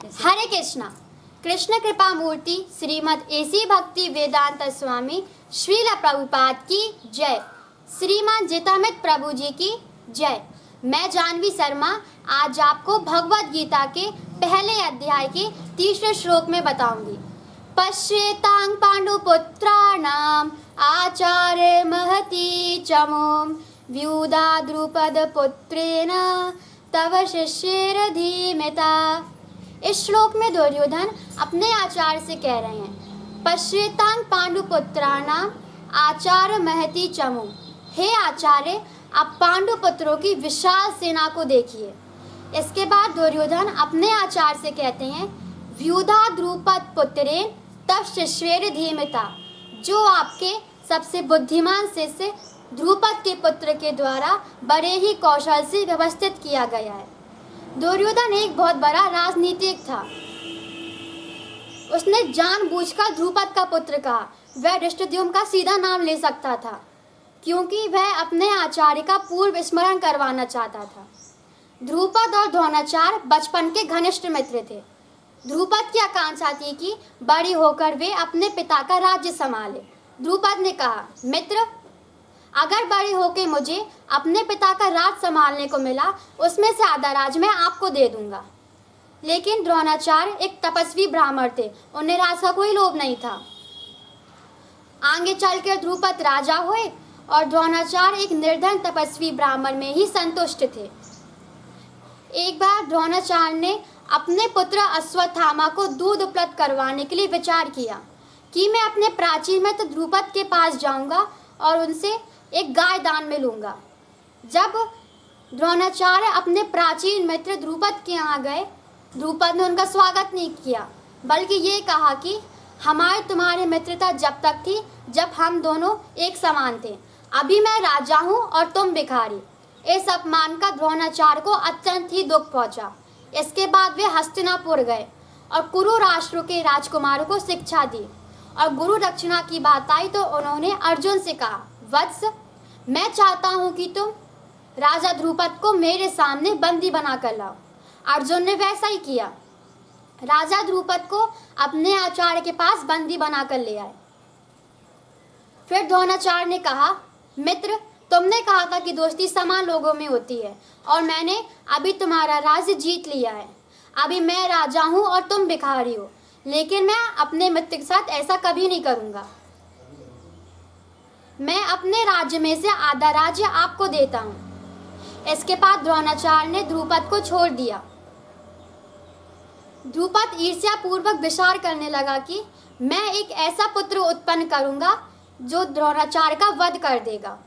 हरे कृष्णा। कृष्ण कृपा मूर्ति श्रीमद् एसी भक्ति वेदांत स्वामी श्रील प्रभुपाद की जय। श्रीमान जितामित प्रभु जी की जय। मैं जानवी शर्मा आज आपको भगवत गीता के पहले अध्याय के तीसरे श्लोक में बताऊंगी। पश्येतां पांडुपुत्राणाम आचार्य महती चमोम व्युदा द्रुपद पुत्रेण तव शिष्येर धीमता। इस श्लोक में दुर्योधन अपने आचार्य से कह रहे हैं, पश्येतां पांडुपुत्राणाम आचार्य महती चमु। हे आचार्य, आप पांडुपुत्रों की विशाल सेना को देखिए। इसके बाद दुर्योधन अपने आचार्य से कहते हैं, व्युधा द्रुपद पुत्रेण तव शिष्येर धीमता। जो आपके सबसे बुद्धिमान शिष्य द्रुपद के पुत्र के द्वारा बड़े ही कौशल से व्यवस्थित किया गया है। दुर्योधन एक बहुत बड़ा राजनीतिक था। उसने जानबूझकर द्रुपद का पुत्र कहा। वह धृष्टद्युम्न का सीधा नाम ले सकता था, क्योंकि वह अपने आचार्य का पूर्व स्मरण करवाना चाहता था। द्रुपद और द्रोणाचार्य बचपन के घनिष्ठ मित्र थे। द्रुपद की आकांक्षा थी कि बड़ी होकर वे अपने पिता का राज्य संभाले। द्रुपद ने कहा, मित्र, अगर बड़े होकर मुझे अपने पिता का राज संभालने को मिला, उसमें से आधा राज मैं आपको दे दूंगा। लेकिन द्रोणाचार्य एक तपस्वी ब्राह्मण थे, उन्हें राज का कोई लोभ नहीं था। आगे चलकर द्रुपद राजा हुए और द्रोणाचार्य एक निर्धन तपस्वी ब्राह्मण में ही संतुष्ट थे। एक बार द्रोणाचार्य ने अपने पुत्र अश्वत्थामा को दूध उपलब्ध करवाने के लिए विचार किया कि मैं अपने प्राचीन मित्र द्रुपद के पास जाऊंगा और उनसे एक गाय दान में लूंगा। जब द्रोणाचार्य अपने प्राचीन मित्र द्रुपद के यहाँ गए, द्रुपद ने उनका स्वागत नहीं किया, बल्कि ये कहा कि हमारे तुम्हारी मित्रता जब तक थी जब हम दोनों एक समान थे। अभी मैं राजा हूँ और तुम भिखारी। इस अपमान का द्रोणाचार्य को अत्यंत ही दुख पहुंचा। इसके बाद वे हस्तिनापुर गए और कुरु राष्ट्र के राजकुमारों को शिक्षा दी। और गुरु दक्षिणा की बात आई तो उन्होंने अर्जुन से कहा, वत्स, मैं चाहता हूं कि तुम राजा द्रुपद को मेरे सामने बंदी बनाकर लाओ। अर्जुन ने वैसा ही किया। राजा द्रुपद को अपने आचार्य के पास बंदी बनाकर ले आए। फिर द्रोणाचार्य ने कहा, मित्र, तुमने कहा था कि दोस्ती समान लोगों में होती है और मैंने अभी तुम्हारा राज्य जीत लिया है। अभी मैं राजा हूं और तुम भिखारी हो, लेकिन मैं अपने मित्र के साथ ऐसा कभी नहीं करूंगा। मैं अपने राज्य में से आधा राज्य आपको देता हूं। इसके बाद द्रोणाचार्य ने द्रुपद को छोड़ दिया। द्रुपद ईर्ष्या पूर्वक विचार करने लगा कि मैं एक ऐसा पुत्र उत्पन्न करूंगा जो द्रोणाचार्य का वध कर देगा।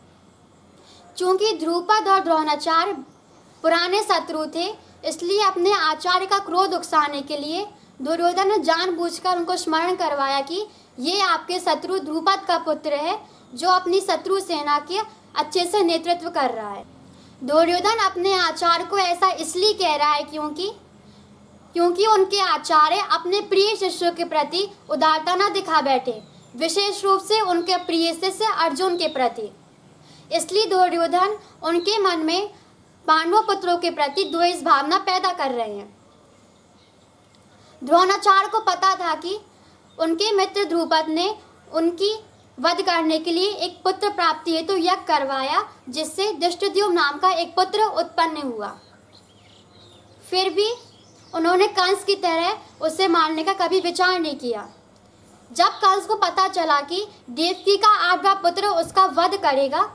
चूंकि द्रुपद और द्रोणाचार्य पुराने शत्रु थे, इसलिए अपने आचार्य का क्रोध उकसाने के लिए दुर्योधन ने जानबूझकर उनको स्मरण करवाया कि ये आपके शत्रु द्रुपद का पुत्र है, जो अपनी शत्रु सेना के अच्छे से नेतृत्व कर रहा है। दुर्योधन अपने आचार्य को ऐसा इसलिए कह रहा है क्योंकि उनके आचार्य अपने प्रिय शिष्यों के प्रति उदारता न दिखा बैठे, विशेष रूप से उनके प्रिय शिष्य अर्जुन के प्रति। इसलिए दुर्योधन उनके मन में पांडव पुत्रों के प्रति द्वेष भावना पैदा कर रहे हैं। द्रोणाचार्य को पता था कि उनके मित्र द्रुपद ने उनकी वध करने के लिए एक पुत्र प्राप्ति हेतु तो यज्ञ करवाया, जिससे धृष्टद्युम्न नाम का एक पुत्र उत्पन्न हुआ। फिर भी उन्होंने कंस की तरह उसे मारने का कभी विचार नहीं किया। जब कंस को पता चला कि देवकी का 8वां पुत्र उसका वध करेगा,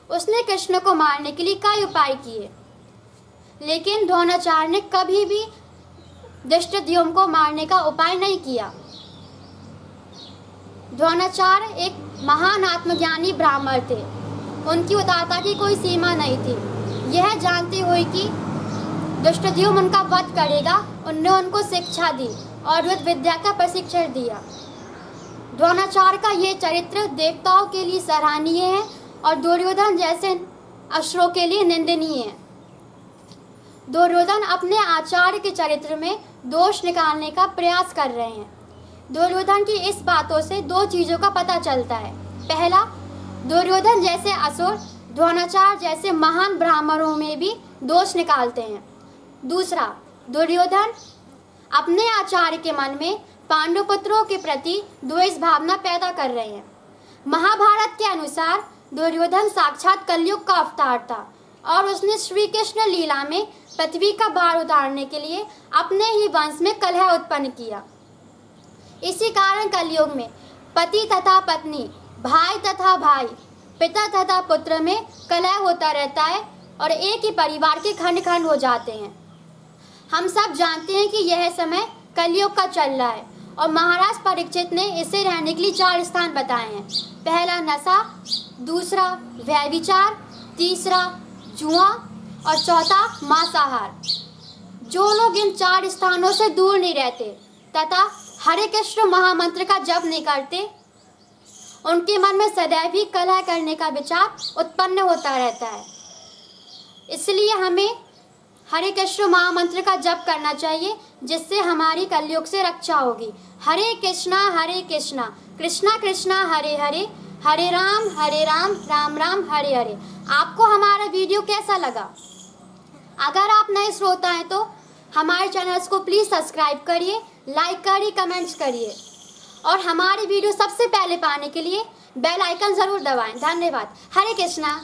उसने कृष्ण को मारने के लिए कई उपाय किए, लेकिन द्रोणाचार्य ने कभी भी धृष्टद्युम्न को मारने का उपाय नहीं किया। द्रोणाचार्य एक महान आत्मज्ञानी ब्राह्मण थे। उनकी उदारता की कोई सीमा नहीं थी। यह जानते हुए कि धृष्टद्युम्न उनका वध करेगा, उन्होंने उनको शिक्षा दी और युद्ध विद्या का प्रशिक्षण दिया। द्रोणाचार्य का ये चरित्र देवताओं के लिए सराहनीय है और दुर्योधन जैसे असुरों के लिए निंदनीय है। दुर्योधन अपने आचार्य के चरित्र में दोष निकालने का प्रयास कर रहे हैं। दुर्योधन की इस बातों से दो चीजों का पता चलता है। पहला, दुर्योधन जैसे असुर द्रोणाचार्य जैसे महान ब्राह्मणों में भी दोष निकालते हैं। दूसरा, दुर्योधन अपने आचार्य के मन में पांडुपुत्रों के प्रति द्वेष भावना पैदा कर रहे हैं। महाभारत के अनुसार दुर्योधन साक्षात कलयुग का अवतार था और उसने श्री कृष्ण लीला में पृथ्वी का भार उतारने के लिए अपने ही वंश में कलह उत्पन्न किया। इसी कारण कलयुग में पति तथा पत्नी, भाई तथा भाई, पिता तथा पुत्र में कलह होता रहता है और एक ही परिवार के खंड खंड हो जाते हैं। हम सब जानते हैं कि यह समय कलयुग का चल रहा है और महाराज परीक्षित ने इसे रहने के लिए 4 स्थान बताए हैं। पहला नशा, दूसरा व्यभिचार, तीसरा जुआ और चौथा मांसाहार। जो लोग इन 4 स्थानों से दूर नहीं रहते तथा हरे कृष्ण महामंत्र का जप नहीं करते, उनके मन में सदैव ही कलह करने का विचार उत्पन्न होता रहता है। इसलिए हमें हरे कृष्ण महामंत्र का जप करना चाहिए, जिससे हमारी कलयुग से रक्षा होगी। हरे कृष्णा कृष्णा कृष्णा हरे हरे, हरे राम राम राम हरे हरे। आपको हमारा वीडियो कैसा लगा? अगर आप नए श्रोता हैं तो हमारे चैनल्स को प्लीज़ सब्सक्राइब करिए, लाइक करिए, कमेंट्स करिए और हमारी वीडियो सबसे पहले पाने के लिए बेल आइकन ज़रूर दबाएं। धन्यवाद। हरे कृष्णा।